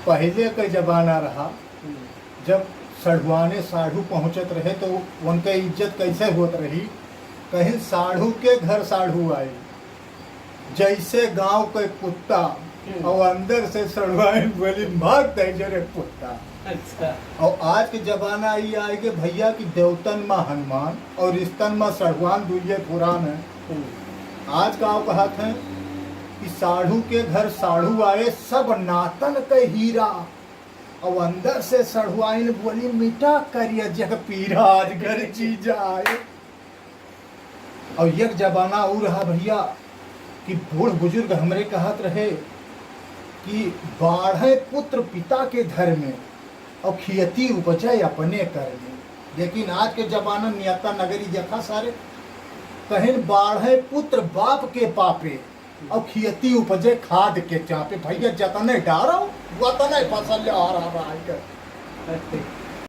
पहले का जमाना रहा, जब सढ़ुआने साढ़ू पहुँचत रहे तो उनके इज्जत कैसे होत रही। कहीं साढ़ू के घर साढ़ू आए, जैसे गांव के कुत्ता, और अंदर से सढ़ुआइन बोली भाग रे कुत्ता। अच्छा। और आज के जमाना ये आए कि भैया की देवतन में हनुमान और रिश्तन में सढ़ुआन दुनिया पुरान है। आज का कहत है कि साढ़ू के घर साढ़ू आए, सब नातन के हीरा, और अंदर से सढ़ुआइन बोली मिटा करिए जग पीरा, आज घर चीज आए। और एक जमाना और रहा भैया कि बूढ़ बुजुर्ग हमरे कहत रहे कि बाढ़े पुत्र पिता के घर में और खेती उपजे अपने कर में। लेकिन आज के जमाना नियता नगरी देखा सारे, कहीं बाढ़े पुत्र बाप के पापे और खेती उपजे खाद के चापे। भैया जतने डारो वतने फसल आ रहा है।